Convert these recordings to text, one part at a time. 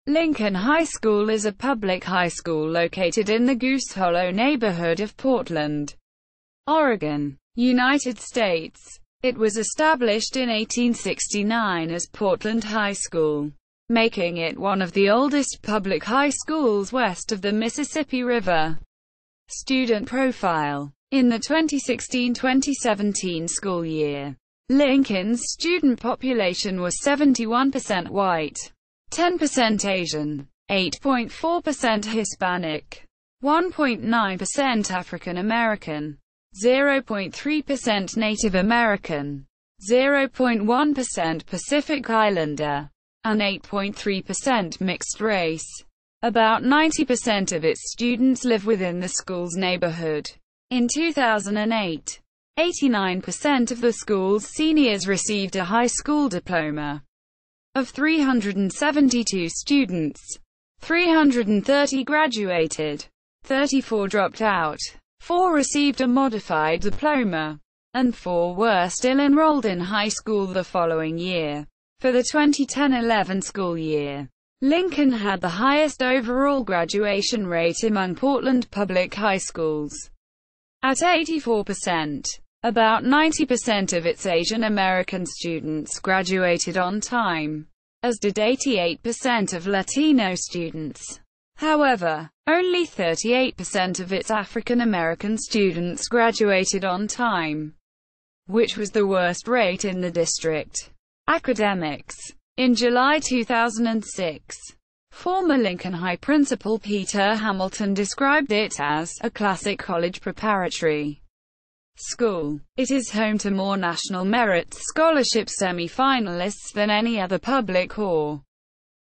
Lincoln High School is a public high school located in the Goose Hollow neighborhood of Portland, Oregon, United States. It was established in 1869 as Portland High School, making it one of the oldest public high schools west of the Mississippi River. Student profile. In the 2016-2017 school year, Lincoln's student population was 71% white, 10% Asian, 8.4% Hispanic, 1.9% African American, 0.3% Native American, 0.1% Pacific Islander, and 8.3% mixed race. About 90% of its students live within the school's neighborhood. In 2008, 89% of the school's seniors received a high school diploma. Of 372 students, 330 graduated, 34 dropped out, 4 received a modified diploma, and 4 were still enrolled in high school the following year. For the 2010-11 school year, Lincoln had the highest overall graduation rate among Portland public high schools, at 84%. About 90% of its Asian American students graduated on time, as did 88% of Latino students. However, only 38% of its African American students graduated on time, which was the worst rate in the district. Academics. In July 2006, former Lincoln High principal Peter Hamilton described it as a classic college preparatory school. It is home to more National Merit Scholarship semi-finalists than any other public or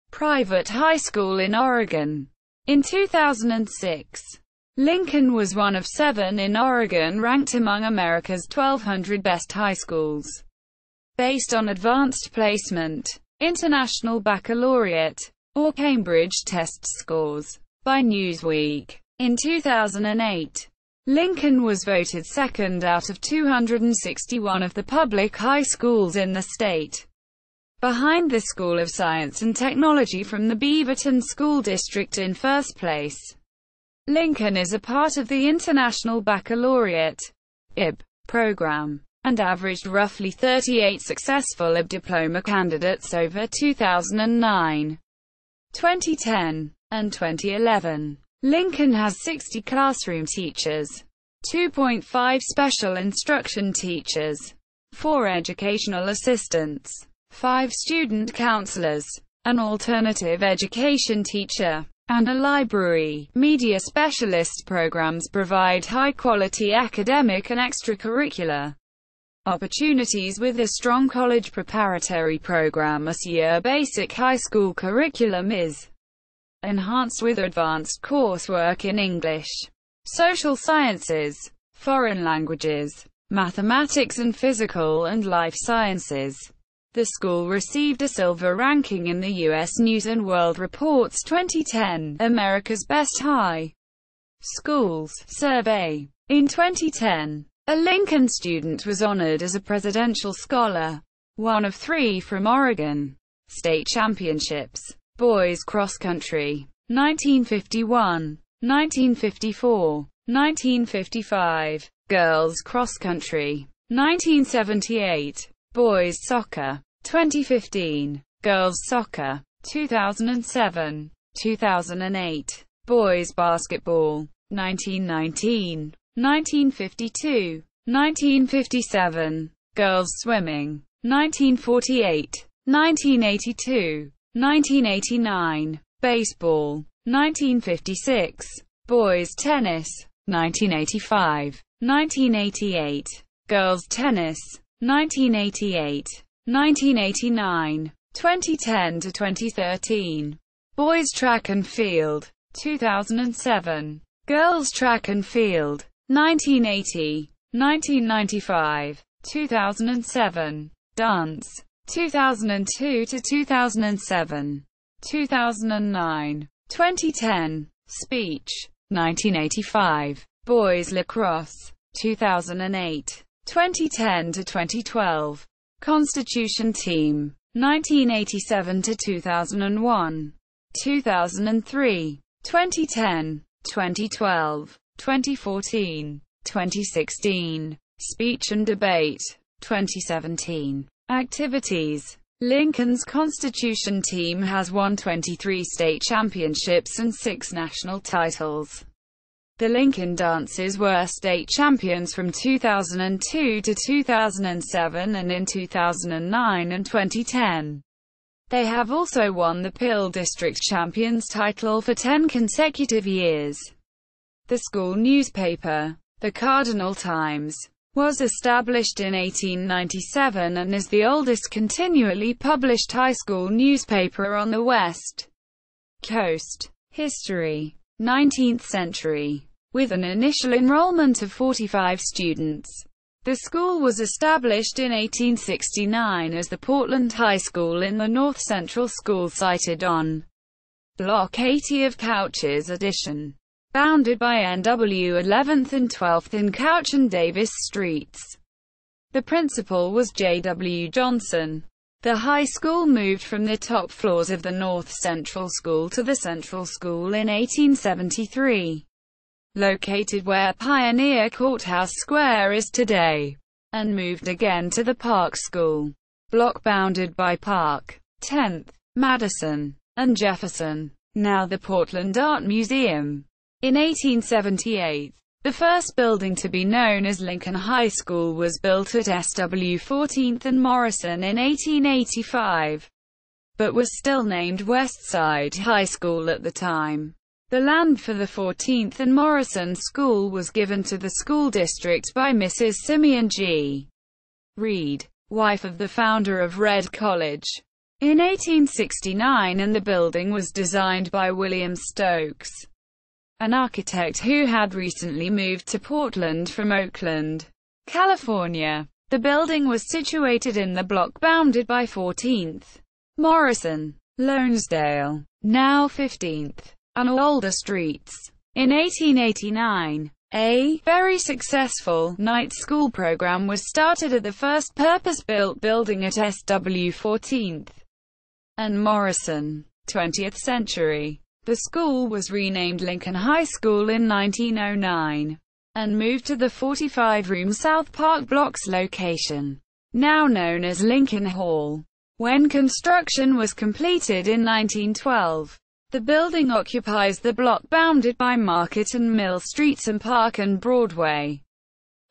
private high school in Oregon. In 2006, Lincoln was one of 7 in Oregon ranked among America's 1,200 best high schools, based on advanced placement, International Baccalaureate, or Cambridge test scores, by Newsweek. In 2008, Lincoln was voted second out of 261 of the public high schools in the state, behind the School of Science and Technology from the Beaverton School District in first place. Lincoln is a part of the International Baccalaureate (IB) program, and averaged roughly 38 successful IB diploma candidates over 2009, 2010, and 2011. Lincoln has 60 classroom teachers, 2.5 special instruction teachers, 4 educational assistants, 5 student counselors, an alternative education teacher, and a library. Media specialist programs provide high-quality academic and extracurricular opportunities with a strong college preparatory program. A year basic high school curriculum is enhanced with advanced coursework in English, social sciences, foreign languages, mathematics and physical and life sciences. The school received a silver ranking in the U.S. News & World Report's 2010 America's Best High Schools survey. In 2010, a Lincoln student was honored as a Presidential Scholar, one of 3 from Oregon. State Championships. Boys Cross Country, 1951, 1954, 1955. Girls Cross Country, 1978. Boys Soccer, 2015. Girls Soccer, 2007, 2008. Boys Basketball, 1919, 1952, 1957. Girls Swimming, 1948, 1982. 1989. Baseball, 1956. Boys Tennis, 1985, 1988. Girls Tennis, 1988, 1989, 2010 to 2013. Boys Track and Field, 2007. Girls Track and Field, 1980, 1995, 2007. Dance, 2002 to 2007, 2009, 2010. Speech, 1985. Boys Lacrosse, 2008, 2010 to 2012. Constitution Team, 1987 to 2001. 2003, 2010, 2012, 2014, 2016. Speech and debate. 2017. Activities. Lincoln's Constitution team has won 23 state championships and 6 national titles. The Lincoln Dancers were state champions from 2002 to 2007 and in 2009 and 2010. They have also won the Pill District Champions title for 10 consecutive years. The school newspaper, the Cardinal Times, was established in 1897 and is the oldest continually published high school newspaper on the West Coast. History. 19th century. With an initial enrollment of 45 students, the school was established in 1869 as the Portland High School in the North Central School sited on Block 80 of Couch's Addition, bounded by NW 11th and 12th in Couch and Davis Streets. The principal was J.W. Johnson. The high school moved from the top floors of the North Central School to the Central School in 1873. Located where Pioneer Courthouse Square is today, and moved again to the Park School block bounded by Park, 10th, Madison, and Jefferson, now the Portland Art Museum. In 1878, the first building to be known as Lincoln High School was built at SW 14th and Morrison in 1885, but was still named Westside High School at the time. The land for the 14th and Morrison School was given to the school district by Mrs. Simeon G. Reed, wife of the founder of Red College, in 1869, and the building was designed by William Stokes, an architect who had recently moved to Portland from Oakland, California. The building was situated in the block bounded by 14th, Morrison, Lonesdale, now 15th, and older streets. In 1889, a very successful night school program was started at the first purpose-built building at SW 14th and Morrison. 20th century. The school was renamed Lincoln High School in 1909, and moved to the 45-room South Park Blocks location, now known as Lincoln Hall. When construction was completed in 1912, the building occupies the block bounded by Market and Mill Streets and Park and Broadway.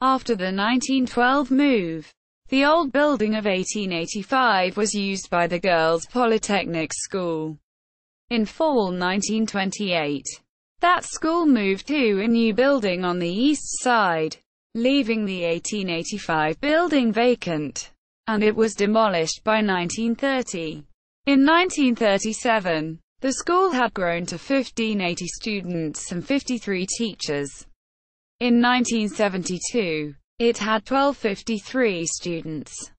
After the 1912 move, the old building of 1885 was used by the Girls Polytechnic School. In fall 1928, that school moved to a new building on the east side, leaving the 1885 building vacant, and it was demolished by 1930. In 1937, the school had grown to 1,580 students and 53 teachers. In 1972, it had 1,253 students,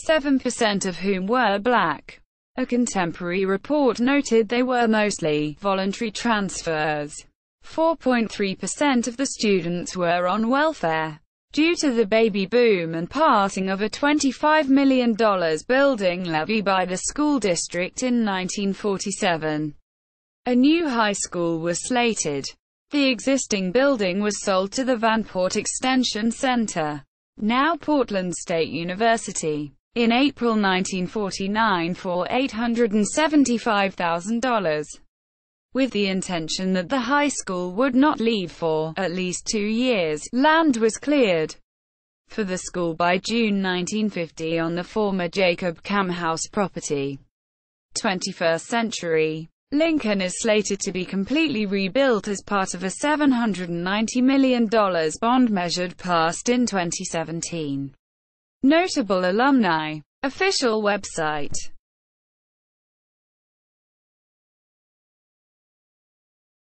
7% of whom were black. A contemporary report noted they were mostly voluntary transfers. 4.3% of the students were on welfare, due to the baby boom and passing of a $25 million building levy by the school district in 1947. A new high school was slated. The existing building was sold to the Vanport Extension Center, now Portland State University, in April 1949 for $875,000, with the intention that the high school would not leave for at least 2 years. Land was cleared for the school by June 1950 on the former Jacob Cam House property. 21st century. Lincoln is slated to be completely rebuilt as part of a $790 million bond measured passed in 2017. Notable alumni. Official website.